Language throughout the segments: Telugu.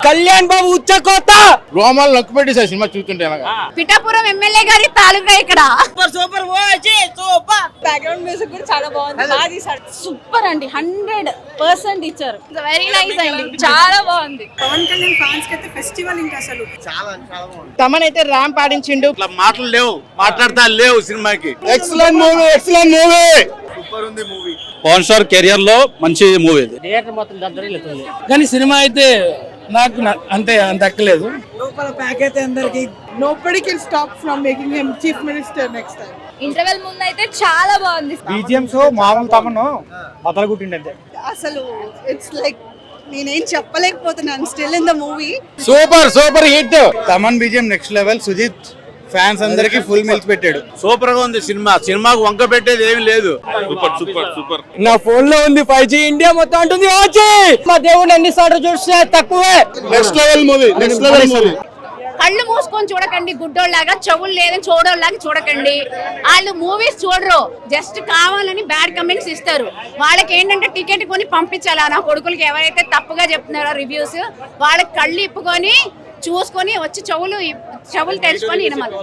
కళ్యాణ్ బాబు ఉచ్చకోత రోమాలు నొక్కి పెట్టేసారు సినిమా చూస్తుంటే. పిఠాపురం ఎమ్మెల్యే గారి తాలూకా ఇక్కడ సూపర్ సూపర్ బ్యాక్గ్రౌండ్ మ్యూజిక్ కూడా చాలా బాగుంది. సూపర్ అండి, 100% ఇచ్చారు. వెరీ నైస్ అండి, చాలా బాగుంది. పవన్ కళ్యాణ్ ఫ్యాన్స్ కి అయితే ఫెస్టివల్ ఇంకా అసలు చాలా బాగుంది. తమన్ అయితే ర్యాంప్ పాడించిండు. ఇట్లా మాటలు లేవు, మాట్లాడతా లేవు సినిమాకి. Excellent movie, excellent movie, super ఉంది మూవీ. పవన్ స్టార్ కెరియర్ లో మంచి మూవీ ఇది. థియేటర్ మొత్తం దద్దరిల్లుతుంది. కానీ సినిమా అయితే నాకు అంత ఎక్కలేదు. లోపల ప్యాక్ అయితే అందరికి nobody can stop from making him chief minister next time. Interval ముందు అయితే చాలా బాగుంది. బీజిఎంస్ మామూలు తమను బతలగుట్టిండే. అసలు ఇట్స్ లైక్ నేనేం చెప్పలేకపోతున్నాను. Still in the movie super super hit. Thaman BGM next level. Sujeeth fans అందరికి ఫుల్ మిల్క్ పెట్టాడు. సూపర్ గా ఉంది సినిమా. సినిమాకు వంక పెట్టేది ఏమీ లేదు. Super super super. నా ఫోన్ లో ఉంది 5G. ఇండియా మొత్తం అంటుంది వచ్చి మా దేవుడు ఎన్ని సార్లు చూస్తే తక్కువే. Next level movie, next level movie. కళ్ళు మూసుకొని చూడకండి గుడ్డోళ్ళలాగా, చెవులు లేదని చూడోళ్ళలాగా చూడకండి. వాళ్ళు మూవీస్ చూడరు, జస్ట్ కావాలని బ్యాడ్ కమెంట్స్ ఇస్తారు. వాళ్ళకి ఏంటంటే టికెట్ కొని పంపించాలి. నా కొడుకులకి ఎవరైతే తప్పుగా చెప్తున్నారో రివ్యూస్, వాళ్ళకి కళ్ళు ఇప్పుకొని చూసుకొని వచ్చి చెవులు తెరుచుకొని వినమని.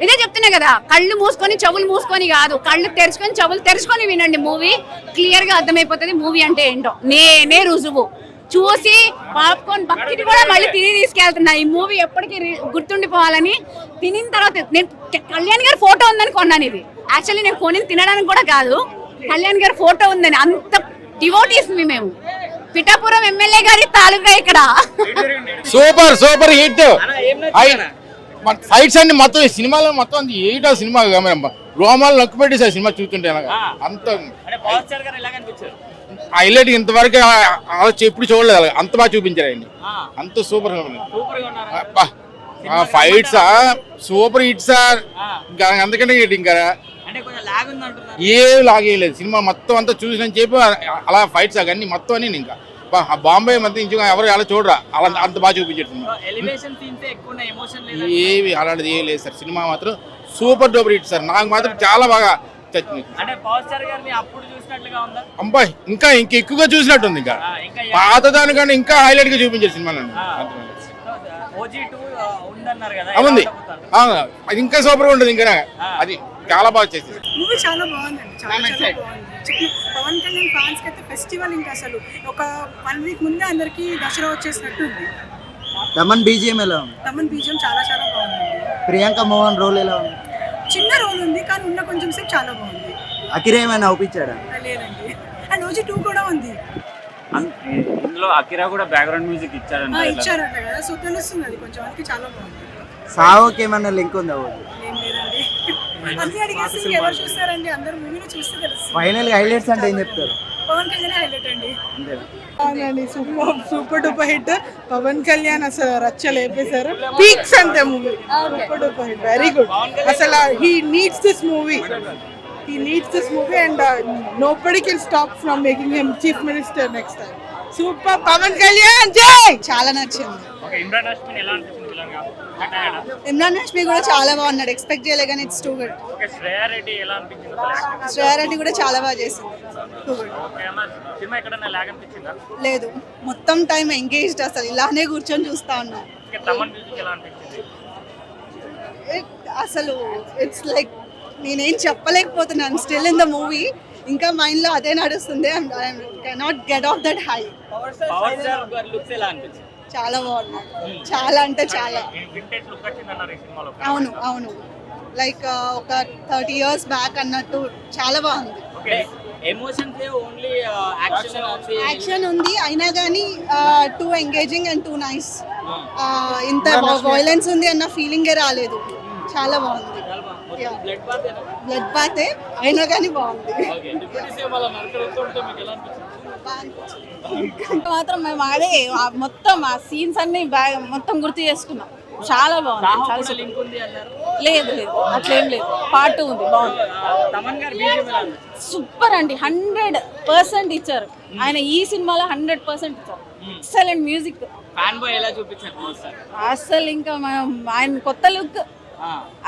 ఇదే చెప్తున్నా కదా, కళ్ళు మూసుకొని చెవులు మూసుకొని కాదు, కళ్ళు తెరుచుకొని చెవులు తెరుచుకొని వినండి. మూవీ క్లియర్ గా అర్థమైపోతుంది మూవీ అంటే ఏంటో. నేనే రుజువు. చూసి పాప్కార్న్ బకెట్ కూడా మళ్ళీ తిరిగి తీసుకెళ్తున్నా. ఈ మూవీ ఎప్పటికీ గుర్తుండిపోవాలని. తినిన తర్వాత నేను కళ్యాణ్ గారి ఫోటో ఉందని కొన్నాను. ఇది యాక్చువల్లీ నేను కొని తినడానికి కూడా కాదు, కళ్యాణ్ గారి ఫోటో ఉందని. అంత డివోటీస్ మేము. పిఠాపురం ఎమ్మెల్యే గారి తాలూకా ఇక్కడ. Super super hit. ఫైట్స్ అన్ని మొత్తం ఈ సినిమాలో మొత్తం ఏటో సినిమా రోమాలు నొక్కి పెట్టేసారు సినిమా చూస్తుంటే. అంత హైలైట్ ఇంతవరకు ఎప్పుడు చూడలేదు. అంత బాగా చూపించారు ఆయన. అంత సూపర్ గా ఫైట్స్ సూపర్ హిట్స్. అందుకంటే ఇంకా ఏం లాగేయలేదు సినిమా మొత్తం అంతా చూసిన చెప్పి అలా ఫైట్స్ అవన్నీ మొత్తం అని. ఇంకా బాంబే మొత్తం ఇంకా ఎవరు అలా చూడరా, అలా అంత బాగా చూపించారు. ఏవి అలాంటిది ఏం లేదు సార్. సినిమా మాత్రం సూపర్ డూపర్ హిట్ సార్. నాకు మాత్రం చాలా బాగా అబ్బాయి ఇంకా ఎక్కువగా చూసినట్టుంది. ఇంకా పాత దానికంటే ఇంకా హైలైట్ గా చూపించారు సినిమా. అవుంది, అది ఇంకా సూపర్ గా ఉంటుంది. ఇంకా అది చాలా బాగా చేసేది మూవీ. చాలా బాగుందండి, చాలా బాగుంది. పవన్ కళ్యాణ్ ఫ్యాన్స్ కి అయితే ఫెస్టివల్ ఇంకా అసలు. ఒక 1 వీక్ ముందే అందరికి దసరా వచ్చేసినట్టు ఉంది. తమన్ బీజిఎం ఎలా ఉంది? తమన్ బీజిఎం చాలా చాలా బాగుంది. ప్రియాంక మోహన్ రోల్ ఎలా ఉంది? చిన్న రోల్ ఉంది కానీ ఉన్న కొంచెం సేపు చాలా బాగుంది. అకిరా ఏమైనా అవుపించాడా? లేదండి. అండ్ ఓజీ 2 కూడా ఉంది. ఇందులో అకిరా కూడా బ్యాక్గ్రౌండ్ మ్యూజిక్ ఇచ్చారంట కదా, సో తెలుస్తుంది. అది కొంచెం వరకు చాలా బాగుంది. సావోకి ఏమైనా లింక్ ఉందా? ఏం లేదండి. అన్ని అడిగేసి ఎవరు చూస్తారండి, అందరు మూవీలో చూస్తే తెలుస్తుంది. ఫైనల్ హైలైట్స్ అంటే ఏం చెప్తారు? పవన్ కళ్యాణ్ హైలైట్ అండి. అవునండి, super duper hit. Pawan Kalyan అసలు రచ్చ లేపేశారు. పీక్స్ అంతే movie. Super duper hit, very good. అసలు he needs this movie. He needs this movie and nobody can stop from making him chief minister next time. Super Pavan Kalyan jay. చాలా నచ్చింది. ఓకే, ఇమ్రాన్ హష్మి ఎలా అనిపించింది? ఇమ్రాన్ హష్మి కూడా చాలా బాగున్నాడు. ఎక్స్పెక్ట్ చేయలే కానీ it's too good. Okay, Shreya Reddy ఎలా అనిపించింది? శ్రేయా రెడ్డి కూడా చాలా బాగా చేసింది. Too good. ఓకే అన్న, సినిమా ఎక్కడన్నా లాగ్ అనిపించిందా? లేదు, మొత్తం టైం ఎంగేజ్డ్. అసలు ఇలానే కూర్చొని చూస్తా ఉన్నాం. ఓకే, తమన్ మ్యూజిక్ ఎలా అనిపించింది? అసలు ఇట్స్ లైక్ నేనేం చెప్పలేకపోతున్నాను. Still in the movie. ఇంకా మైండ్ లో అదే నడుస్తుంది. Cannot get off that high. Power star గారి లుక్స్ ఎలా అనిపించింది? చాలా బాగున్నాయి. చాలా అంటే చాలా. వింటేజ్ లుక్ వచ్చిందన్నారు ఈ సినిమాలో. అవును అవును, లైక్ ఒక 30 years బ్యాక్ అన్నట్టు చాలా బాగుంది. ఓకే, ఎమోషన్స్ ఓన్లీ యాక్షన్ ఉంది అయినా కానీ two engaging and two nice. ఇంత వైలెన్స్ ఉంది అన్న ఫీలింగే రాలేదు. చాలా బాగుంది. బ్లడ్ బాత్ అయినా కానీ బాగుంది. మాత్రం మేము అదే మొత్తం ఆ సీన్స్ అన్ని మొత్తం గుర్తు చేసుకున్నాం. చాలా బాగుంది. లేదు లేదు అట్లేం లేదు. పార్ట్ 2 ఉంది, బాగుంది. సూపర్ అండి, 100% ఇచ్చారు. ఆయన ఈ సినిమాలో 100% ఇచ్చారు. Excellent music. ఫ్యాన్ బాయ్ ఎలా చూపించారు? అసలు ఇంకా ఆయన కొత్త లుక్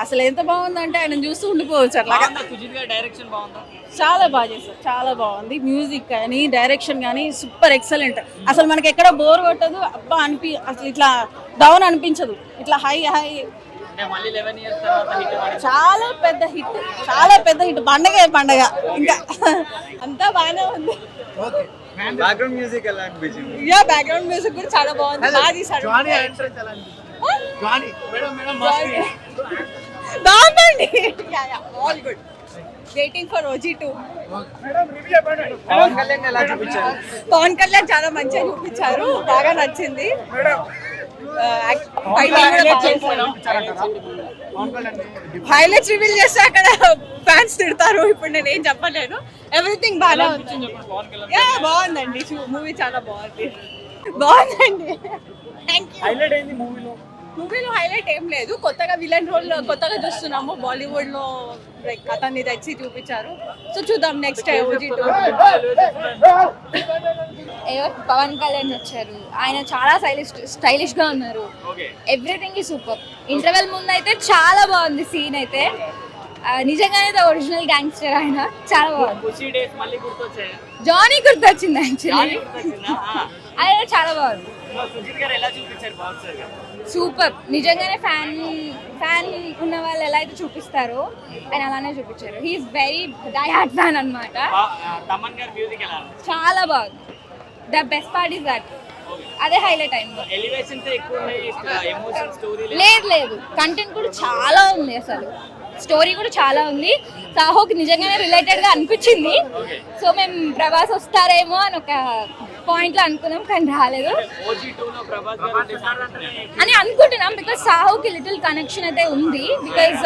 అసలు ఎంత బాగుందంటే ఆయన చూస్తూ ఉండిపోవచ్చు అట్లా. సుజిత్ గారి డైరెక్షన్ బాగుందా? చాలా బాగా చేశారు, చాలా బాగుంది. మ్యూజిక్ కానీ డైరెక్షన్ కానీ సూపర్ ఎక్సలెంట్. అసలు మనకి ఎక్కడ బోర్ కొట్టదు, అబ్బా అసలు ఇట్లా డౌన్ అనిపించదు, ఇట్లా హై హై. మళ్ళీ 11 years తర్వాత హిట్ చాలా పెద్ద హిట్, చాలా పెద్ద హిట్. పండగ ఇంకా అంతా బాగానే ఉంది. బ్యాక్గ్రౌండ్ మ్యూజిక్ ఎలా అనిపించింది? యా బ్యాక్గ్రౌండ్ మ్యూజిక్ కూడా చాలా బాగుంది, బాగా తీశారు. బాగుందండి. All good. Waiting for OG2. Pawan Kalyan ఎలా చూపించారు? పవన్ కళ్యాణ్ చాలా మంచిగా చూపించారు, బాగా నచ్చింది. హైలైట్స్ రివీల్ చేస్తే అక్కడ ఫ్యాన్స్ తిడతారు, ఇప్పుడు నేను ఏం చెప్పలేను. ఎవ్రీథింగ్ బాగా బాగుందండి, మూవీ చాలా బాగుందండి. హైలైట్ అయింది మూవీలో హైలైట్ ఏం లేదు, కొత్తగా విలన్ రోల్ కొత్తగా చూస్తున్నాము. బాలీవుడ్ లో లైక్ అతన్ని తెచ్చి చూపించారు. సో చూద్దాం నెక్స్ట్ OG2. పవన్ కళ్యాణ్ వచ్చారు, ఆయన చాలా స్టైలిష్ గా ఉన్నారు. ఎవ్రీథింగ్ ఈ సూపర్. ఇంటర్వెల్ ముందు అయితే చాలా బాగుంది సీన్ అయితే. నిజంగానే ఒరిజినల్ గ్యాంగ్స్టర్ ఆయన, చాలా బాగుంది. జానీ గుర్తొచ్చింది యాక్చువల్లీ, ఆయన చాలా బాగుంది. సూపర్. నిజంగానే ఫ్యాన్ ఉన్న వాళ్ళు ఎలా అయితే చూపిస్తారో ఆయన అలానే చూపించారు. He is very die hard fan అన్నమాట. చాలా బాగుంది. The best part is that, అదే హైలైట్ అయింది. లేదు కంటెంట్ కూడా చాలా ఉంది, అసలు స్టోరీ కూడా చాలా ఉంది. సాహోకి నిజంగానే రిలేటెడ్ గా అనిపించింది. సో మేము ప్రభాస్ వస్తారేమో అని ఒక పాయింట్ లో అనుకున్నాం, కానీ రాలేదు అని అనుకుంటున్నాం. బికాస్ సాహోకి లిటిల్ కనెక్షన్ అయితే ఉంది, బికాస్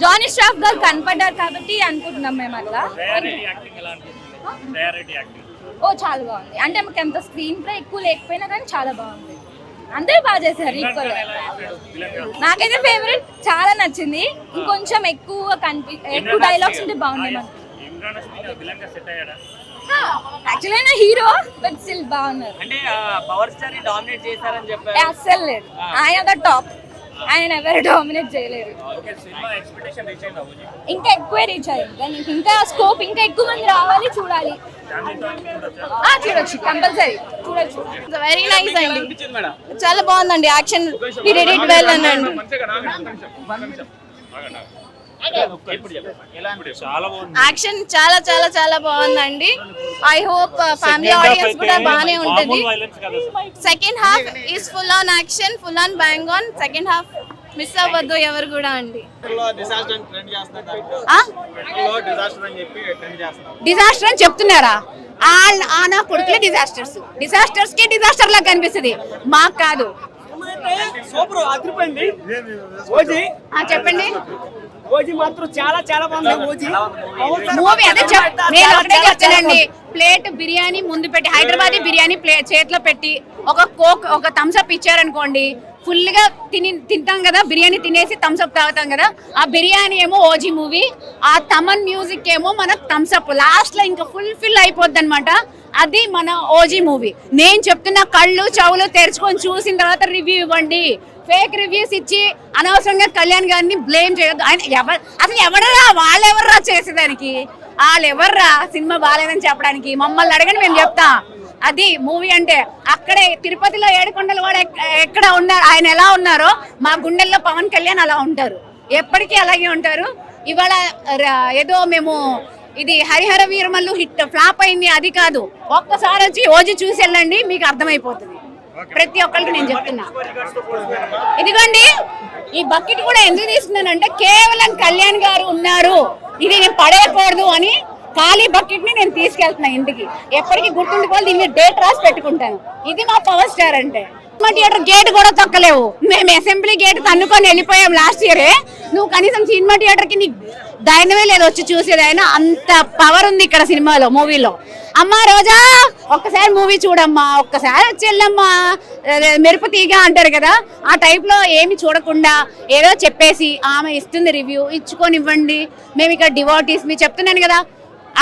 జానీ ష్రాఫ్ గారు కనపడ్డారు కాబట్టి అనుకుంటున్నాం మేము అట్లా. ఓ చాలా బాగుంది, అంటే మాకు ఎంత స్క్రీన్ ప్లే ఎక్కువ లేకపోయినా కానీ చాలా బాగుంది. అందరూ బాగా చేశారు ఈక్వల్. నాకైతే ఫేవరెట్ చాలా నచ్చింది. ఇంకొంచెం ఎక్కువ డైలాగ్స్ ఉంటే బాగుంది. యాక్చువల్లీ ఆయన హీరో, బట్ స్టిల్ బాగున్నారు. అస్సలు లేదు, ఆయన ద టాప్. ఆయన ఎవరు డామినేట్ చేయలేరు. ఇంకా ఎక్కువ రీచ్ అయ్యింది, కానీ ఇంకా స్కోప్, ఇంకా ఎక్కువ మంది రావాలి, చూడాలి. చూడొచ్చు, కంపల్సరీ చూడొచ్చు. వెరీ నైస్ అండి, చాలా బాగుందండి. Action he did it well అనండి. యాక్షన్ చాలా చాలా చాలా బాగుందండి. ఐ హోప్ ఫ్యామిలీ ఆడియన్స్ కూడా బాగానే ఉంటుంది. Second half is full on action, full on bang on. Second half miss అవ్వద్దు ఎవరు కూడా అండి. డిజాస్టర్ అని చెప్తున్నారా? నా కొడుకులే డిజాస్టర్స్ కి డిజాస్టర్ లాగా కనిపిస్తుంది, మాకు కాదు. చెప్పండి. మూవీ అదే నేను ఒకటే చెప్తానండి. ప్లేట్ బిర్యానీ ముందు పెట్టి, హైదరాబాదీ బిర్యానీ చేతిలో పెట్టి ఒక థమ్స్ అప్ ఇచ్చారనుకోండి, ఫుల్ గా తింటాం కదా, బిర్యానీ తినేసి థమ్స్ అప్ తాగుతాం కదా. ఆ బిర్యానీ ఏమో OG మూవీ, ఆ తమన్ మ్యూజిక్ ఏమో మనకు థమ్స్ అప్. లాస్ట్ లో ఇంకా ఫుల్ఫిల్ అయిపోద్ది అనమాట. అది మన OG మూవీ. నేను చెప్తున్నా, కళ్ళు చెవులు తెరుచుకొని చూసిన తర్వాత రివ్యూ ఇవ్వండి. ఫేక్ రివ్యూస్ ఇచ్చి అనవసరంగా కళ్యాణ్ గారిని బ్లేమ్ చేయొద్దు. ఆయన అసలు ఎవడరా, వాళ్ళెవర్రా చేసేదానికి? వాళ్ళెవర్రా సినిమా బాగాలేదని చెప్పడానికి? మమ్మల్ని అడగండి, మేము చెప్తాం. అది మూవీ అంటే. అక్కడే తిరుపతిలో ఏడుకొండలు వాడు ఎక్కడ ఉన్నారు, ఆయన ఎలా ఉన్నారో మా గుండెల్లో పవన్ కళ్యాణ్ అలా ఉంటారు, ఎప్పటికీ అలాగే ఉంటారు. ఇవాళ ఏదో మేము ఇది హరిహర వీరమల్లు హిట్ ఫ్లాప్ అయింది అది కాదు, ఒక్కసారి వచ్చి OG చూసి వెళ్ళండి, మీకు అర్థమైపోతుంది. ప్రతి ఒక్కరికి నేను చెప్తున్నా. ఇదిగోండి, ఈ బకెట్ కూడా ఎందుకు తీసుకున్నానంటే కేవలం కళ్యాణ్ గారు ఉన్నారు, ఇది నేను పడేయకూడదు అని ఖాళీ బకెట్ ని నేను తీసుకెళ్తున్నా ఇంటికి. ఎప్పటికీ గుర్తుండిపోవాలి, దీన్ని డేట్ రాసి పెట్టుకుంటాను. ఇది మా పవర్ స్టార్ అంటే. సినిమా థియేటర్ గేట్ కూడా తొక్కలేవు. మేము అసెంబ్లీ గేట్ తన్నుకొని వెళ్ళిపోయాం లాస్ట్ ఇయరే. నువ్వు కనీసం సినిమా థియేటర్ కి నీకు ధైర్యమే లేదు వచ్చి చూసేది. అయినా అంత పవర్ ఉంది ఇక్కడ సినిమాలో, మూవీలో. అమ్మా రోజా, ఒక్కసారి మూవీ చూడమ్మా, ఒక్కసారి వచ్చి వెళ్ళమ్మా, మెరుపు తీగ అంటారు కదా, ఆ టైప్ లో ఏమి చూడకుండా ఏదో చెప్పేసి ఆమె ఇస్తుంది రివ్యూ, ఇచ్చుకొని ఇవ్వండి. మేము ఇక్కడ డివోటీస్, మీరు చెప్తున్నాను కదా,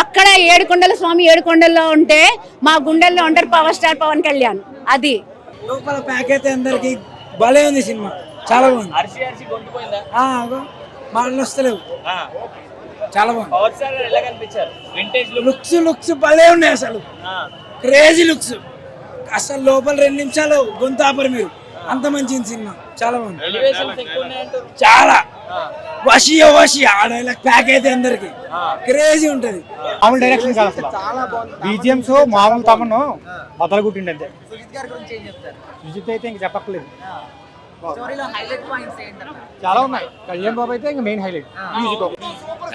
అక్కడ ఏడుకొండల స్వామి ఏడుకొండల్లో ఉంటే మా గుండెల్లో ఉంటారు పవర్ స్టార్ పవన్ కళ్యాణ్. అది లోపల ప్యాక్ అయితే అందరికి భలే ఉంది సినిమా, చాలా బాగుంది. అరిసి అరిసి గొంతుపోయిందా? మాటలు వస్తలేవు. చాలా బాగుంది. పవర్ స్టార్ గారు ఎలా కనిపించారు? వింటేజ్ లుక్స్ భలే ఉన్నాయి అసలు, క్రేజీ లుక్స్. అసలు లోపల 2 నిమిషాలు గొంతు ఆపరు మీరు, అంత మంచి సినిమా. చాలా బాగుంది. ఎలివేషన్స్ ఎక్కువ ఉన్నాయంటారు. చాలా వషి ఆ డైలాగ్ ప్యాక్ అయితే అందరికి క్రేజీ ఉంటది. మామూలు డైరెక్షన్ కాదు అసలు, బీజిఎంస్ మామూలు తమను బద్దలు కుట్టిండి అంతే. సుజిత్ గారి గురించి ఏం చెప్తారు? సుజిత్ అయితే ఇంక చెప్పక్కలేదు, స్టోరీలో హైలైట్ పాయింట్స్ ఏంటంటే చాలా ఉన్నాయి. కళ్యాణ్ బాబు అయితే ఇంకా main highlight. Music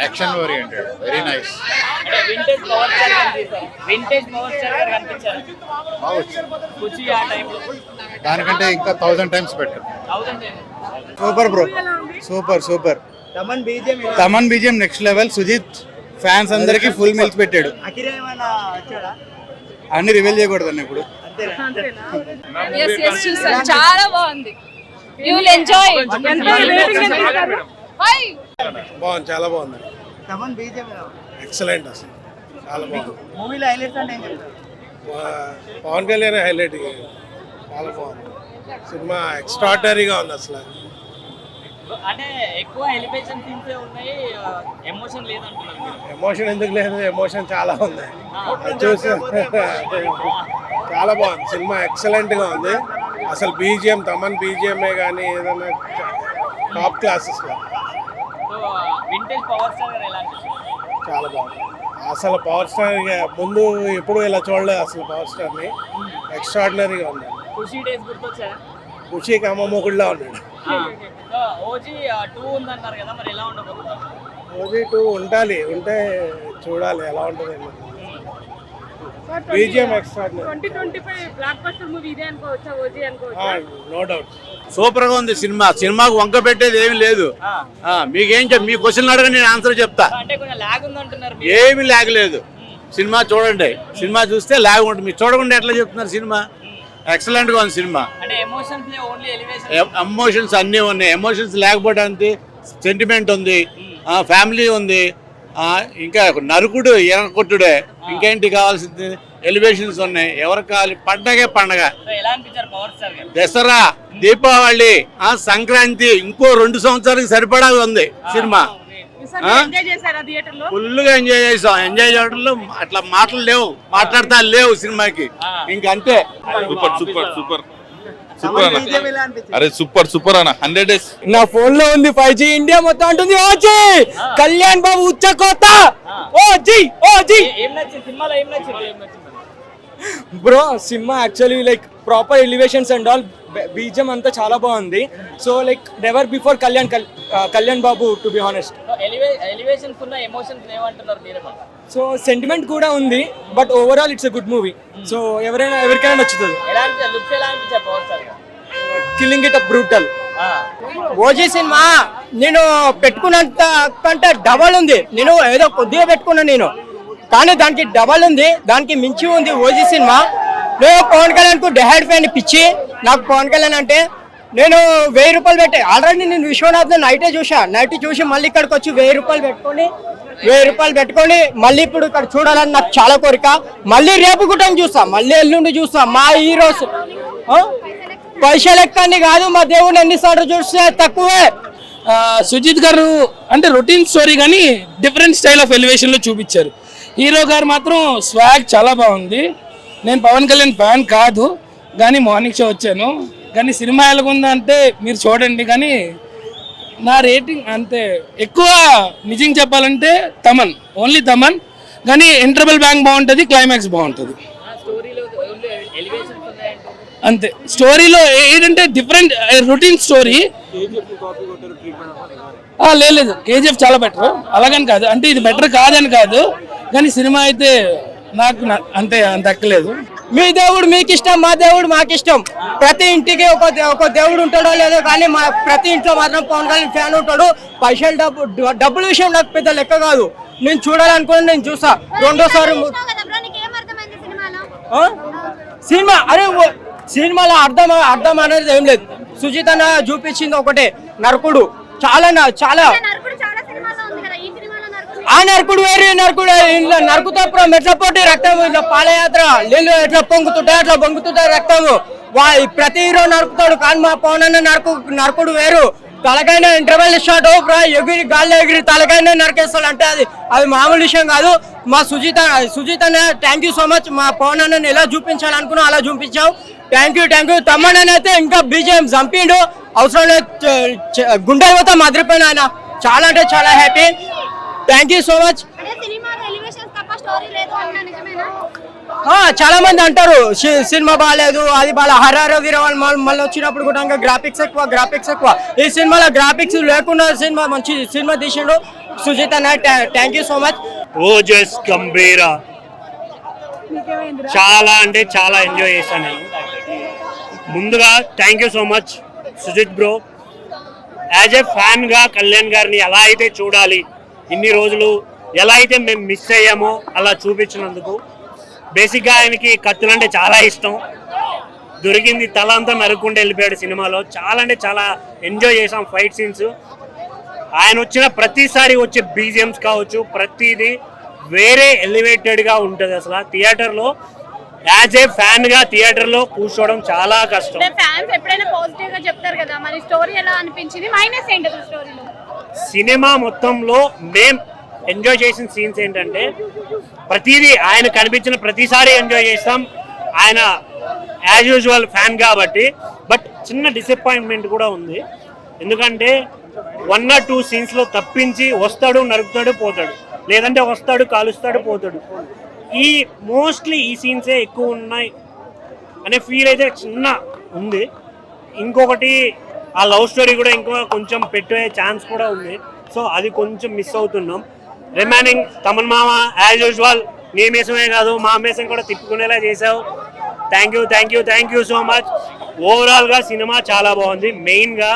action oriented, very nice. అంటే వింటేజ్ పవర్ స్టార్ గారు తీశారు. వింటేజ్ పవర్ స్టార్ గారు కనిపించారు. కుచి ఆ టైంలో దానికంటే ఇంకా 1000 times better. 1000 super bro, super. Thaman BGM next level. Sujeeth fans అందరికి ఫుల్ మిల్స్ పెట్టాడు. అఖిరా ఏమైనా వచ్చాడా? అన్ని రివీల్ చేయకూడదు ఇప్పుడు. చాలా బాగుంది. You will enjoy. బాగుంది, చాలా బాగుంది. తమన్ బీజిఎం ఎక్సలెంట్ అసలు, చాలా బాగుంది. మూవీలో హైలైట్స్ అంటే ఏం చెప్తారు? పవన్ కళ్యాణ్ హైలైట్, చాలా బాగుంది సినిమా. ఎక్స్ట్రాడినరీగా ఉంది అసలు. అంటే ఎక్కువ ఎలివేషన్ సీన్స్ ఉన్నాయి, ఎమోషన్ లేదంటున్నారు మీరు. ఎమోషన్ ఎందుకు లేదు, ఎమోషన్ చాలా ఉంది. అది చూసి చాలా బాగుంది సినిమా, ఎక్సలెంట్గా ఉంది అసలు. బీజిఎం తమన్ బీజిఎంఏ కానీ ఏదైనా టాప్ క్లాసెస్లో. సో వింటేజ్ పవర్ స్టార్ గారు ఎలా అనిపించారు? చాలా బాగుంది అసలు. పవర్ స్టార్ ముందు ఎప్పుడు ఇలా చూడలేదు అసలు పవర్ స్టార్ని. ఎక్స్ట్రాడినరీగా ఉంది. ఖుషీ డేస్ గుర్తొచ్చారా? ఖుషీకి అమ్మ మొగుడులా ఉన్నాడు. సో ఓజీ 2 ఉందన్నారు కదా, మరి ఎలా ఉండబోతున్నారు? ఓజీ 2 ఉండాలి, ఉంటే చూడాలి ఎలా ఉంటుంది. BGM extraordinary. 2025 block buster movie ఇదే అనుకోవచ్చా, ఓజీ అనుకోవచ్చా? No doubt. సూపర్ గా ఉంది సినిమా. సినిమాకు వంక పెట్టేది ఏమి లేదు. మీకేం మీ క్వశ్చన్ అడగండి, నేను ఆన్సర్ చెప్తా. అంటే కొంచెం లాగ్ ఉందంటున్నారు. ఏమి లాగ్ లేదు. సినిమా చూడండి, సినిమా చూస్తే లాగ్ ఉంటుంది. మీరు చూడకుండా ఎట్లా చెప్తున్నారు? సినిమా ఎక్సలెంట్ గా ఉంది సినిమా. అంటే ఎమోషన్స్ ఓన్లీ ఎలివేషన్. ఎమోషన్స్ అన్నీ ఉన్నాయి. ఎమోషన్స్ లేకపోవడానికి సెంటిమెంట్ ఉంది, ఫ్యామిలీ ఉంది, ఇంకా నరుకుడు ఎనకొట్టుడే, ఇంకేంటి కావాల్సింది? ఎలివేషన్స్ ఉన్నాయి. ఎవరికి కావాలి? పండగే పండగ. ఎలా అనిపించారు పవర్ స్టార్ గారు? దసరా, దీపావళి, సంక్రాంతి, ఇంకో 2 సంవత్సరాలకు సరిపడా ఉంది సినిమా. ఫుల్గా ఎంజాయ్ చేసాం. ఎంజాయ్ చేయడంలో అట్లా మాటలు లేవు, మాట్లాడతా లేవు సినిమాకి. ఇంకంతే. అరే సూపర్ అన్న. 100 days నా ఫోన్ లో ఉంది 5G. ఇండియా మొత్తం అంటుంది ఓజీ. కళ్యాణ్ బాబు ఉచ్చ కోత. ఓజీ. ఏం నచ్చింది సినిమాలో? ఏం నచ్చింది? Bro cinema actually like proper elevations and all. బీజం అంతా చాలా బాగుంది. So like never before Kalyan Babu to be honest. Elevations ఉన్న ఎమోషన్స్ లేవంటున్నారు మీరేమో. సో సెంటిమెంట్ కూడా ఉంది, but overall it's a good movie. So ఎవరికైనా నచ్చుతుంది. ఎలా అనిపించారు? లుక్స్ ఎలా అనిపించారు పవర్ స్టార్ గారు? Killing it up brutal. OG cinema నేను పెట్టుకున్నంత కంటే డబల్ ఉంది. నేను ఏదో కొద్దిగా పెట్టుకున్నాను నేను, కానీ దానికి డబల్ ఉంది, దానికి మించి ఉంది ఓజీ సినిమా. నేను పవన్ కళ్యాణ్ కు డెహెడ్ ఫ్యాన్ పిచ్చి. నాకు పవన్ కళ్యాణ్ అంటే నేను 1000 రూపాయలు పెట్టే ఆల్రెడీ నేను విశ్వనాథ్ నైట్ చూసి మళ్ళీ ఇక్కడికి వచ్చి 1000 రూపాయలు పెట్టుకొని మళ్ళీ ఇప్పుడు ఇక్కడ చూడాలని నాకు చాలా కోరిక. మళ్ళీ రేపు కూడా చూస్తా, మళ్ళీ ఎల్లుండి చూస్తా. మా హీరోస్ పైసలు ఎక్కని కాదు, మా దేవుడు ఎన్నిసార్లు చూస్తే తక్కువే. సుజిత్ గారు అంటే రొటీన్ స్టోరీ కానీ డిఫరెంట్ స్టైల్ ఆఫ్ ఎలివేషన్ లో చూపించారు. హీరో గారు మాత్రం స్వాగ్ చాలా బాగుంది. నేను పవన్ కళ్యాణ్ ఫ్యాన్ కాదు, కానీ మార్నింగ్ షో వచ్చాను. కానీ సినిమా ఎలాగుందంటే మీరు చూడండి. కానీ నా రేటింగ్ అంతే. ఎక్కువ నిజంగా చెప్పాలంటే తమన్, ఓన్లీ తమన్. కానీ ఇంటర్వెల్ బ్యాంక్ బాగుంటుంది, క్లైమాక్స్ బాగుంటుంది అంతే. స్టోరీలో ఏంటంటే డిఫరెంట్ రొటీన్ స్టోరీ. లేదు, కేజీఎఫ్ చాలా బెటర్. అలాగని కాదు, అంటే ఇది బెటర్ కాదని కాదు, కానీ సినిమా అయితే నాకు అంతే అంత ఎక్కలేదు. మీ దేవుడు మీకు ఇష్టం, మా దేవుడు మాకు ఇష్టం. ప్రతి ఇంటికి ఒక దేవుడు ఉంటాడో లేదో, కానీ మా ప్రతి ఇంట్లో మాత్రం పవన్ కళ్యాణ్ ఫ్యాన్ ఉంటాడు. పైసలు డబ్బుల విషయం నాకు పెద్ద లెక్క కాదు. నేను చూడాలనుకుని నేను చూసా. రెండోసారి సినిమా సినిమాలో అర్థం అనేది ఏం లేదు. సుజిత్ అన్న చూపించింది ఒకటే, నరకుడు. చాలా ఆ నరకుడు వేరే నరుకుతప్పుడు మెట్ల పోటీ రక్తం, ఇట్లా పాదయాత్ర నీళ్ళు ఎట్లా పొంగుతుంటాయి అట్లా పొంగుతుంటాయి రక్తము. ప్రతి హీరో నరుకుతాడు, కానీ మా పవన్ అన్న నరకుడు వేరు. తలకైనా ఇంటర్వెల్ షాట్ ఎగిరి గాల్లో ఎగిరి తలకైనా నరికేస్తాడు అంటే అది మామూలు విషయం కాదు. మా సుజిత్ అన్న థ్యాంక్ యూ సో మచ్. మా పవన్ అన్నని ఎలా చూపించాలనుకున్నా అలా చూపించావు. Thank you. తమ్మన్ అయితే ఇంకా బీజేఎం చంపిండు, అవసరం లేదు, గుండె యువత మదిరిపోయిన ఆయన. చాలా అంటే చాలా happy. Thank you so much. చాలా మంది అంటారు సినిమా బాగాలేదు, అది బాగా హర్రర్ వీరవాళ్ళు మళ్ళీ వచ్చినప్పుడు కూడా ఇంకా గ్రాఫిక్స్ ఎక్కువ. ఈ సినిమాలో గ్రాఫిక్స్ లేకుండా సినిమా మంచి సినిమా తీసిండు సుజిత్ అన్న. Thank you so much. Ojas Gambheera చాలా అంటే చాలా ఎంజాయ్ చేశాను నేను. ముందుగా thank you so much Sujeeth bro. As a ఫ్యాన్గా కళ్యాణ్ గారిని ఎలా అయితే చూడాలి ఇన్ని రోజులు, ఎలా అయితే మేము మిస్ అయ్యామో అలా చూపించినందుకు. బేసిక్గా ఆయనకి కత్తులు అంటే చాలా ఇష్టం. దొరికింది తల అంతా నరుక్కుంటూ వెళ్ళిపోయాడు సినిమాలో. చాలా అంటే చాలా ఎంజాయ్ చేసాం ఫైట్ సీన్స్. ఆయన వచ్చిన ప్రతిసారి వచ్చే బీజిఎమ్స్ కావచ్చు, ప్రతిదీ వేరే ఎలివేటెడ్గా ఉంటుంది. అసలు థియేటర్లో యాజ్ ఏ ఫ్యాన్గా థియేటర్లో కూర్చోవడం చాలా కష్టం. ఫ్యాన్స్ ఎప్పుడైనా పాజిటివ్ గా చెప్తారు కదా, మరి స్టోరీ ఎలా అనిపించింది, మైనస్ ఏంటి స్టోరీలో? సినిమా మొత్తంలో మేం ఎంజాయ్ చేసిన సీన్స్ ఏంటంటే ప్రతిదీ ఆయన కనిపించిన ప్రతిసారి ఎంజాయ్ చేస్తాం. ఆయన యాజ్ యూజువల్ ఫ్యాన్ కాబట్టి. బట్ చిన్న డిసప్పాయింట్మెంట్ కూడా ఉంది. ఎందుకంటే 1 or 2 సీన్స్లో తప్పించి వస్తాడు, నరుకుతాడు, పోతాడు, లేదంటే వస్తాడు, కాలుస్తాడు, పోతాడు. మోస్ట్లీ ఈ సీన్సే ఎక్కువ ఉన్నాయి అనే ఫీల్ అయితే చిన్న ఉంది. ఇంకొకటి ఆ లవ్ స్టోరీ కూడా ఇంకో కొంచెం పెట్టే ఛాన్స్ కూడా ఉంది. సో అది కొంచెం మిస్ అవుతున్నాం. రిమైనింగ్ తమన్ మామ యాజ్ యూజువల్ నీ మేసమే కాదు మా మేసం కూడా తిప్పుకునేలా చేసావు. Thank you so much. ఓవరాల్గా సినిమా చాలా బాగుంది. మెయిన్గా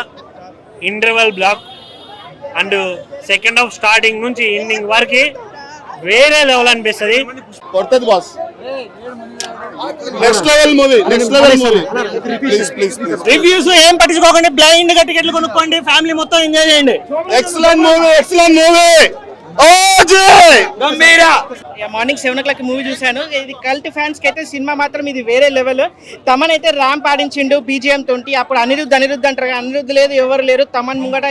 interval block and second half starting నుంచి ఎండింగ్ వరకు వేరే లెవెల్ అనిపిస్తుంది. కొడుతుంది boss. Next level movie. Reviews ఏం పట్టించుకోకండి, బ్లైండ్ గా టికెట్లు కొనుక్కోండి, ఫ్యామిలీ మొత్తం ఎంజాయ్ చేయండి. Excellent movie. Morning 7 o'clock movie చూశాను. ఇది కల్ట్ ఫ్యాన్స్ కి అయితే సినిమా మాత్రం ఇది వేరే లెవెల్. తమన్ అయితే ర్యాంప్ ఆడించిండు బీజిఎం తోటి. అప్పుడు అనిరుద్ధ్ అంటారు, అనిరుద్ధ్ లేదు, ఎవరు లేరు. తమన్ ముంగట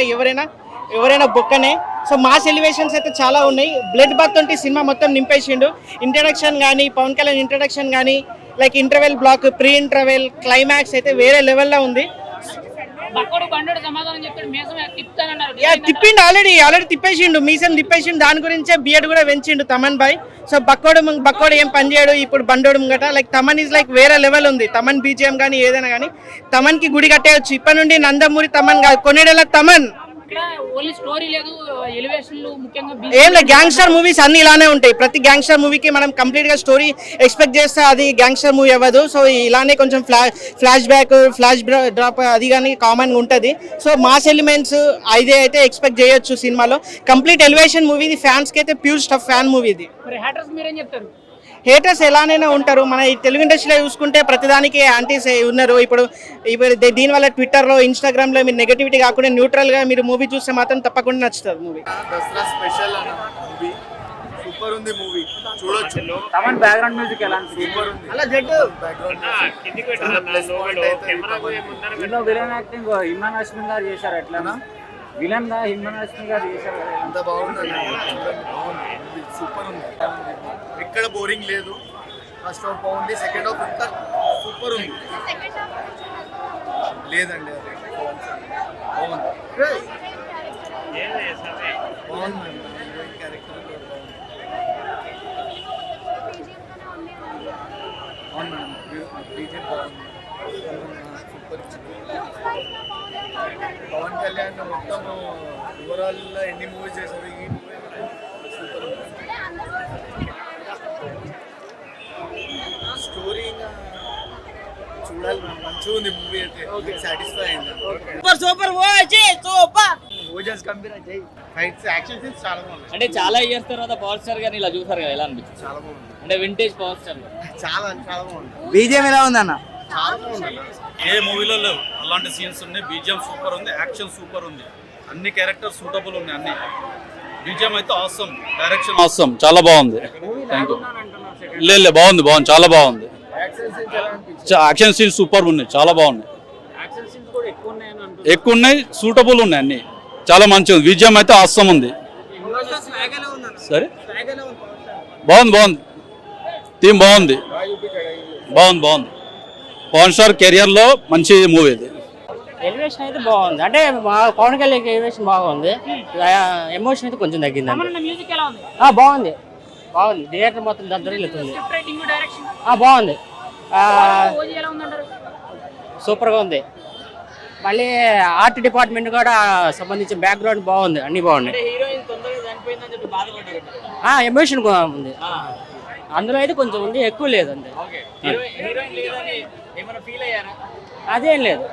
ఎవరైనా బొక్కనే. సో మాస్ ఎలివేషన్స్ అయితే చాలా ఉన్నాయి. బ్లడ్ బాత్ తోటి సినిమా మొత్తం నింపేసిండు. ఇంట్రడక్షన్ కానీ, పవన్ కళ్యాణ్ ఇంట్రడక్షన్ కానీ, like interval block, pre interval, climax అయితే వేరే లెవెల్లో ఉంది. తిప్పిండు, ఆల్రెడీ తిప్పేసిండు, మీసం తిప్పేసిండు. దాని గురించే బియడ్ కూడా పెంచిండు తమన్ బాయ్. సో బక్కోడు ఏం పని చేయడు ఇప్పుడు బండోడు ముంగట. లైక్ తమన్ ఈజ్ లైక్ వేరే లెవెల్ ఉంది. తమన్ బీజిఎం కానీ ఏదైనా కానీ తమన్ కి గుడి కట్టేయచ్చు. ఇప్పటి నుండి నందమూరి తమన్ కాదు, కొన్నేడేళ్ళ తమన్. ఏం లేదు, గ్యాంగ్స్టర్ మూవీస్ అన్ని ఇలానే ఉంటాయి. ప్రతి గ్యాంగ్స్టర్ మూవీకి మనం కంప్లీట్ గా స్టోరీ ఎక్స్పెక్ట్ చేస్తే అది గ్యాంగ్స్టర్ మూవీ అవ్వదు. సో ఇలానే కొంచెం ఫ్లాష్ డ్రాప్ అది కానీ కామన్ గా ఉంటది. సో మాస్ ఎలిమెంట్స్ ఇదే అయితే ఎక్స్పెక్ట్ చేయొచ్చు సినిమాలో. కంప్లీట్ ఎలివేషన్ మూవీ ఇది. ఫ్యాన్స్ కి అయితే ప్యూర్ స్టఫ్ ఫ్యాన్ మూవీ ఇది. హేటర్స్ ఎలానైనా ఉంటారు. మన ఈ తెలుగు ఇండస్ట్రీలో చూసుకుంటే ప్రతిదానికి యాంటీస్ ఉన్నారు. ఇప్పుడు దీనివల్ల ట్విట్టర్లో, ఇన్స్టాగ్రామ్లో మీరు నెగటివిటీ కాకుండా న్యూట్రల్గా మీరు మూవీ చూస్తే మాత్రం తప్పకుండా నచ్చుతుంది movie. Dasara special movie super ఉంది. మూవీ చూడొచ్చు. తమన్ బ్యాక్గ్రౌండ్ మ్యూజిక్ ఎలా సూపర్ ఉంది. అలా జడ్డు విలన్ యాక్టింగ్ ఇమ్రాన్ హష్మి గారు చేశారు. ఎట్లా విలన్ గా ఇమ్రాన్ హష్మి గారు చేశారు. అంత బాగుంది. సూపర్ ఉంది. ఎక్కడ బోరింగ్ లేదు. ఫస్ట్ హాఫ్ బాగుంది, సెకండ్ హాఫ్ ఇంకా సూపర్ ఉంది. లేదండి అది బాగుంది. క్యారెక్టర్ అవును మేడం. బీజేపీ బాగుంది. సూపర్. పవన్ కళ్యాణ్ మొత్తం ఓవరాల్ ఎన్ని మూవీస్ చేశారు, ఈ మూవీ సూపర్ ఉంది. స్టోరీ చూడాలి, మంచిగా ఉంది మూవీ అయితే. సాటిస్ఫై అయింది. సూపర్ ఓజస్ గంభీర జై. ఫైట్స్, యాక్షన్ సీన్స్ చాలా బాగున్నాయి. అంటే చాలా ఇయర్స్ తర్వాత పవర్ స్టార్ గారిని ఇలా చూసారు కదా, ఎలా అనిపించింది? చాలా బాగుంది. అంటే వింటేజ్ పవర్ స్టార్ చాలా బాగుంది. బీజిఎం ఎలా ఉందన్న? చాలా బాగుంది. ఏ మూవీలో లేవు అలాంటి సీన్స్ ఉన్నాయి. బీజిఎం సూపర్ ఉంది, యాక్షన్ సూపర్ ఉంది, అన్ని క్యారెక్టర్స్ సూటబుల్ ఉన్నాయి. అన్ని బీజిఎం అయితే ఆసమ్, డైరెక్షన్ ఆసమ్, చాలా బాగుంది. Thank you. లేదు బాగుంది, చాలా బాగుంది. యాక్షన్ సీన్స్ సూపర్ ఉన్నాయి, చాలా బాగున్నాయి. యాక్షన్ సీన్స్ కూడా ఎక్కువ ఉన్నాయని అంటున్నారు. ఎక్కువ ఉన్నాయి, సూటబుల్ ఉన్నాయి అన్ని, చాలా మంచిగా ఉంది. విజయం అయితే ఆసం ఉంది. సరే బాగుంది థీమ్ బాగుంది. పవన్ స్టార్ కెరియర్ లో మంచి మూవీ ఇది. ఎలివేషన్ అయితే బాగుంది, అంటే పవన్ కళ్యాణ్ ఎలివేషన్ బాగుంది. ఎమోషన్ అయితే కొంచెం తగ్గింది. మ్యూజిక్ ఎలా ఉంది? బాగుంది థియేటర్ మొత్తం దద్దరిల్లుతుంది. బాగుంది, సూపర్ గా ఉంది. మళ్ళీ ఆర్ట్ డిపార్ట్మెంట్ కూడా సంబంధించిన బ్యాక్గ్రౌండ్ బాగుంది, అన్ని బాగున్నాయి. ఎమోషన్ ఉంది అందులో అయితే, కొంచెం ఉంది, ఎక్కువ లేదు అంతే. అదేం లేదు.